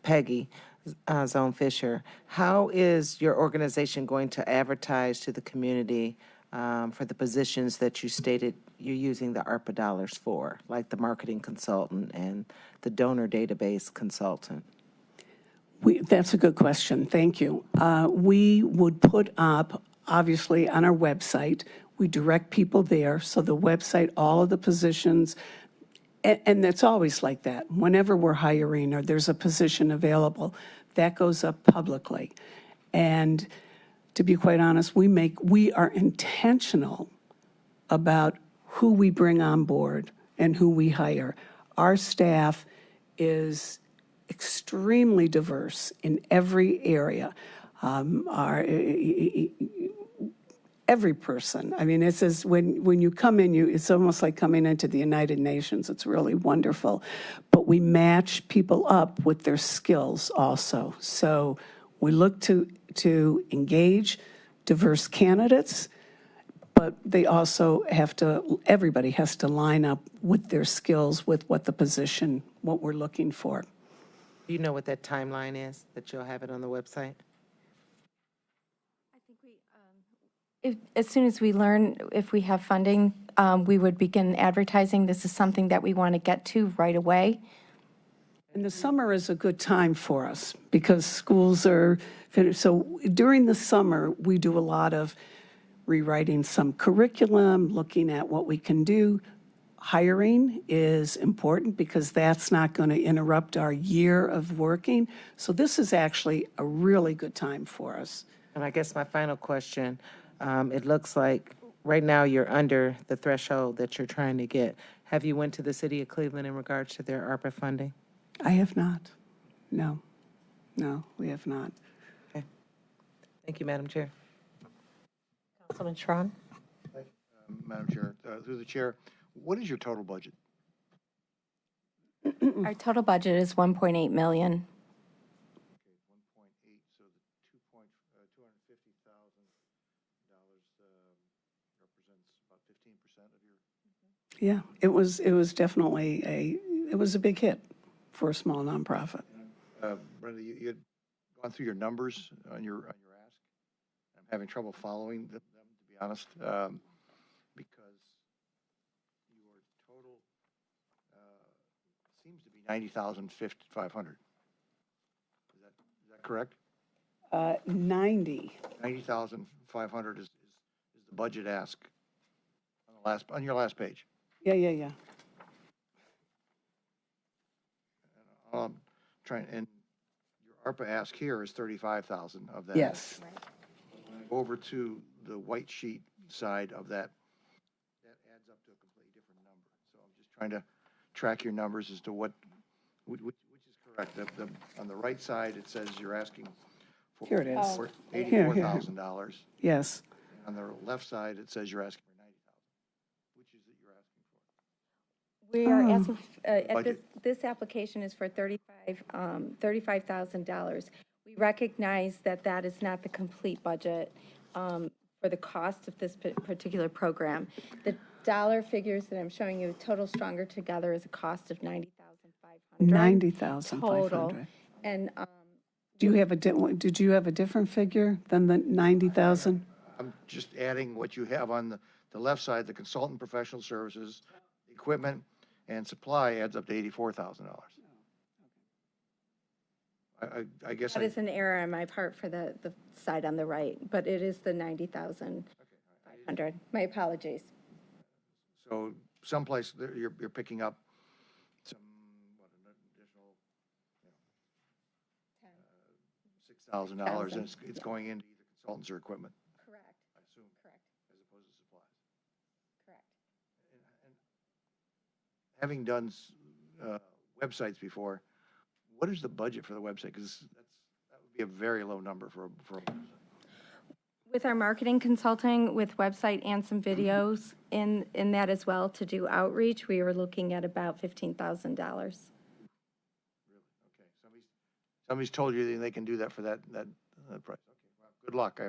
Peggy Zone Fisher, how is your organization going to advertise to the community for the positions that you stated you're using the ARPA dollars for, like the marketing consultant and the donor database consultant? That's a good question. Thank you. We would put up, obviously, on our website. We direct people there. So the website, all of the positions, and it's always like that. Whenever we're hiring or there's a position available, that goes up publicly. And to be quite honest, we are intentional about who we bring on board and who we hire. Our staff is extremely diverse in every area. Every person. I mean, it's as when you come in, it's almost like coming into the United Nations. It's really wonderful. But we match people up with their skills also. So we look to engage diverse candidates, but they also everybody has to line up with their skills with what we're looking for. Do you know what that timeline is, that you'll have it on the website? As soon as we learn if we have funding, we would begin advertising. This is something that we want to get to right away. And the summer is a good time for us because schools are finished. So during the summer, we do a lot of rewriting some curriculum, looking at what we can do. Hiring is important because that's not going to interrupt our year of working. So this is actually a really good time for us. And I guess my final question, it looks like right now you're under the threshold that you're trying to get. Have you went to the city of Cleveland in regards to their ARPA funding? I have not. No, we have not. Okay. Thank you, Madam Chair. Councilman Schron? Madam Chair, through the chair, what is your total budget? Our total budget is $1.8 million. Okay, 1.8, so the $250,000 represents about 15% of your... Yeah, it was definitely it was a big hit for a small nonprofit. Brenda, you had gone through your numbers on your ask. I'm having trouble following them, to be honest, because your total seems to be $90,500. Is that correct? 90. $90,500 is the budget ask on your last page. Yeah. And your ARPA ask here is 35,000 of that. Yes. Over to the white sheet side of that, that adds up to a completely different number. So I'm just trying to track your numbers as to which is correct. On the right side, it says you're asking for Here it is. $84,000. Yes. On the left side, it says you're asking for 90,000. Which is it you're asking for? We are asking, Budget. this application is for $35,000. We recognize that that is not the complete budget for the cost of this particular program. The dollar figures that I'm showing you, Total Stronger Together, is a cost of $90,500. $90,500. Total. And Do you have did you have a different figure than the 90,000? I'm just adding what you have on the left side, the consultant professional services, equipment, and supply adds up to $84,000. I guess that is an error on my part for the side on the right, but it is the $90,500. My apologies. So someplace you're picking up some, an additional, $6,000, and it's going into either consultants or equipment. Correct. I assume. Correct. As opposed to supplies. Correct. And having done websites before, what is the budget for the website? Because that would be a very low number for a website. With our marketing consulting, with website and some videos in that as well to do outreach, we were looking at about $15,000. Really? Okay. Somebody's told you that they can do that for that price. Okay. Well, good luck. I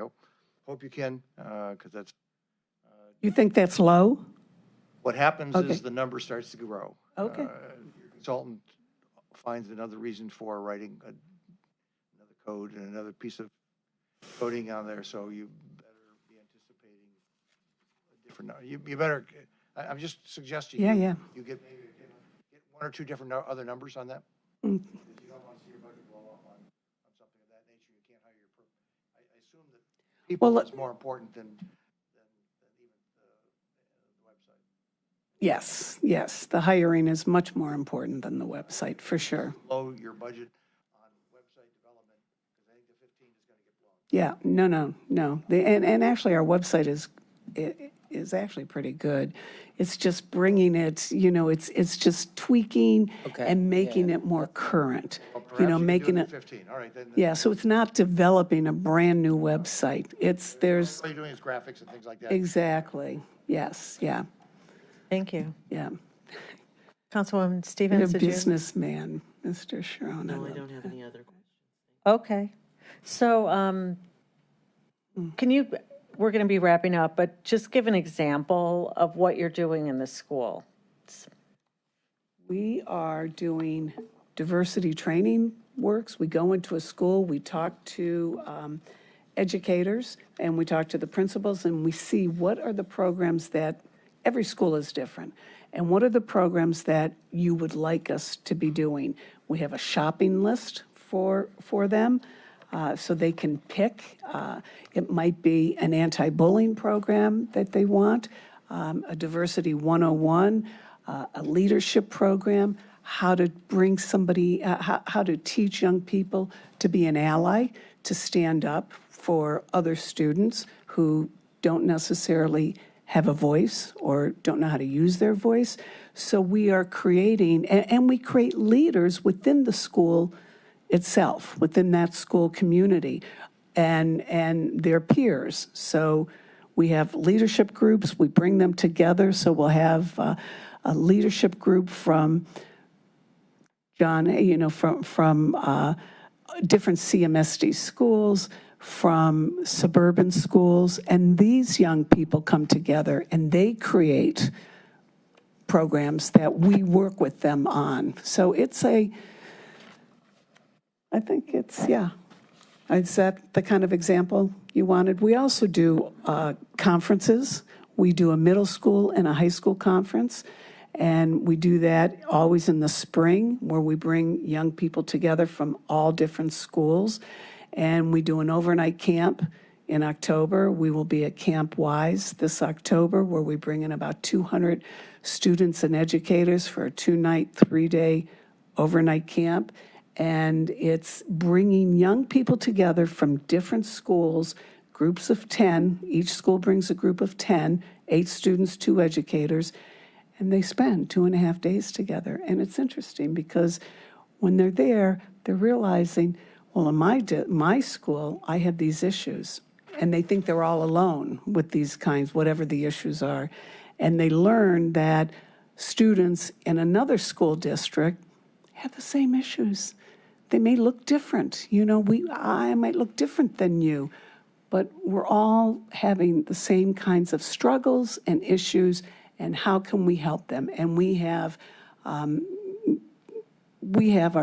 hope you can, because that's. You think that's low? What happens Okay. is the number starts to grow. Okay. Your consultant finds another reason for writing another code and another piece of coding on there, so you better be anticipating a different, you better, I'm just suggesting. Yeah, you yeah. You get one or two different other numbers on that. Mm. If you don't want to see your budget blow up on something of that nature, you can't hire your, I assume that people is more important than even the website. Yes, yes. The hiring is much more important than the website, for sure. Blow your budget on website development, because I think the 15 is going to get blown. Yeah, no. And actually, our website is actually pretty good. It's just bringing it, it's just tweaking and making it more current. Well, perhaps you can making do it. the 15. All right, then. Yeah, so it's not developing a brand-new website. There's, All you're doing is graphics and things like that. exactly, yes, yeah, Thank you. yeah. Councilwoman You're Stevens, a did you? businessman, Mr. Sharon. No, I don't have any other questions. Okay. So we're going to be wrapping up, but just give an example of what you're doing in the school. We are doing diversity training works. We go into a school, we talk to educators, and we talk to the principals, and we see what are the programs that, every school is different, and what are the programs that you would like us to be doing. We have a shopping list for them, so they can pick. It might be an anti-bullying program that they want, a diversity 101, a leadership program, how to bring somebody, how to teach young people to be an ally, to stand up for other students who don't necessarily have a voice or don't know how to use their voice. So we are creating, and we create leaders within the school itself, within that school community, and their peers. So we have leadership groups, we bring them together, so we'll have a leadership group from John, from different CMSD schools, from suburban schools, and these young people come together and they create programs that we work with them on. So I think it's, yeah. Is that the kind of example you wanted? We also do conferences. We do a middle school and a high school conference, and we do that always in the spring, where we bring young people together from all different schools, and we do an overnight camp in October. We will be at Camp Wise this October, where we bring in about 200 students and educators for a 2-night, 3-day overnight camp, and it's bringing young people together from different schools, groups of 10. Each school brings a group of 10, 8 students, 2 educators, and they spend 2.5 days together. And it's interesting because when they're there, they're realizing, well, in my school, I have these issues. And they think they're all alone with these kinds, whatever the issues are. And they learn that students in another school district have the same issues. They may look different. You know, I might look different than you, but we're all having the same kinds of struggles and issues, and how can we help them? And we have our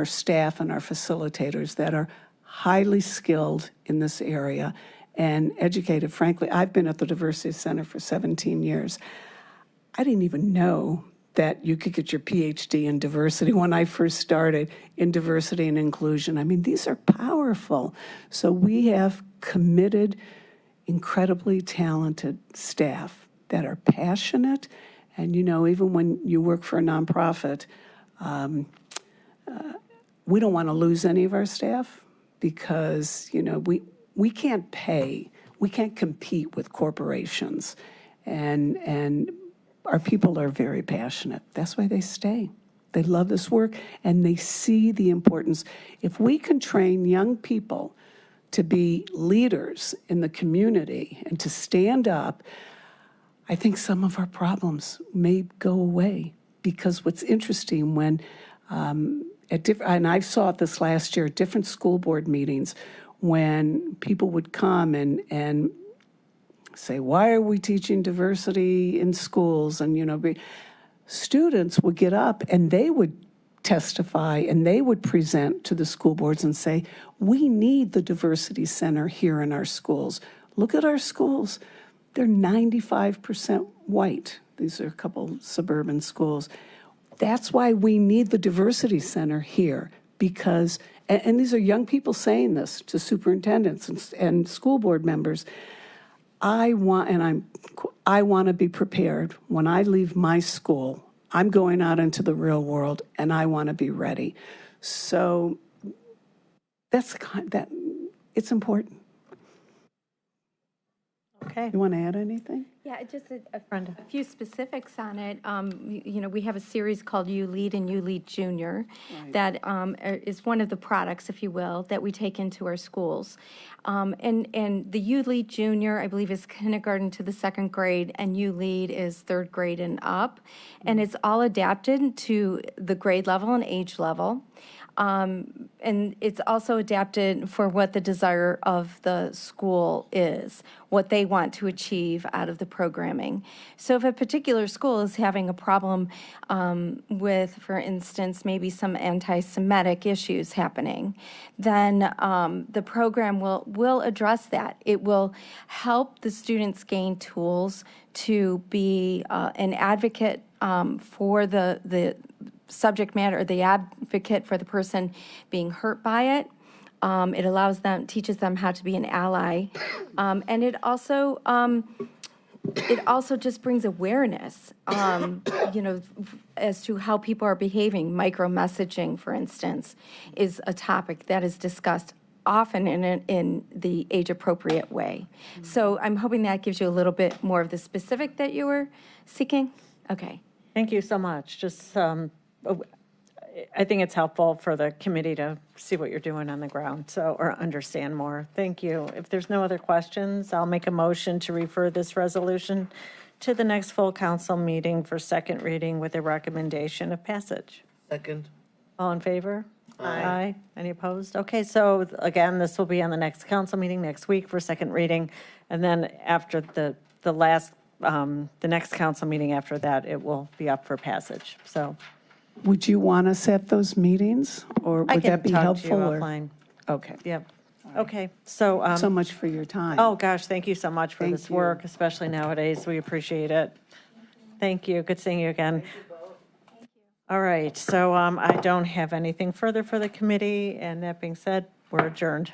staff and our facilitators that are highly skilled in this area and educated. Frankly, I've been at the Diversity Center for 17 years. I didn't even know that you could get your PhD in diversity when I first started in diversity and inclusion. I mean, these are powerful. So we have committed, incredibly talented staff that are passionate. And, you know, even when you work for a nonprofit, we don't want to lose any of our staff because, you know, we can't pay, we can't compete with corporations. And our people are very passionate. That's why they stay. They love this work, and they see the importance. If we can train young people to be leaders in the community and to stand up, I think some of our problems may go away. Because what's interesting when, and I saw it this last year at different school board meetings, when people would come and say, why are we teaching diversity in schools? And, you know, students would get up and they would testify and they would present to the school boards and say, we need the Diversity Center here in our schools. Look at our schools. They're 95% white. These are a couple suburban schools. That's why we need the Diversity Center here, because, and these are young people saying this to superintendents and school board members, I want to be prepared when I leave my school. I'm going out into the real world, and I want to be ready. So it's important. Okay. You want to add anything? Yeah, just a few specifics on it. You know, we have a series called You Lead and You Lead Junior that is one of the products, if you will, that we take into our schools. And the You Lead Junior, I believe, is kindergarten to the 2nd grade, and You Lead is 3rd grade and up. And it's all adapted to the grade level and age level. And it's also adapted for what the desire of the school is, what they want to achieve out of the programming. So if a particular school is having a problem with, for instance, maybe some anti-Semitic issues happening, then the program will address that. It will help the students gain tools to be an advocate for the subject matter, or the advocate for the person being hurt by it. It allows them, teaches them how to be an ally, and it also just brings awareness, you know, as to how people are behaving. Micro-messaging, for instance, is a topic that is discussed often in the age-appropriate way. So I'm hoping that gives you a little bit more of the specific that you were seeking. Okay. Thank you so much. Just, I think it's helpful for the committee to see what you're doing on the ground, so, or understand more. Thank you. If there's no other questions, I'll make a motion to refer this resolution to the next full council meeting for 2nd reading with a recommendation of passage. Second. All in favor? Aye. Any opposed? Okay, so again, this will be on the next council meeting next week for 2nd reading, and then after the next council meeting after that, it will be up for passage. So Would you want to set those meetings, or I would can that be talk to helpful? you or- offline. Okay. Yep. Okay, so. So much for your time. Oh, gosh, thank you so much for Thank this you. work, especially nowadays. We appreciate it. Thank you. Good seeing you again. All right, so I don't have anything further for the committee, and that being said, we're adjourned.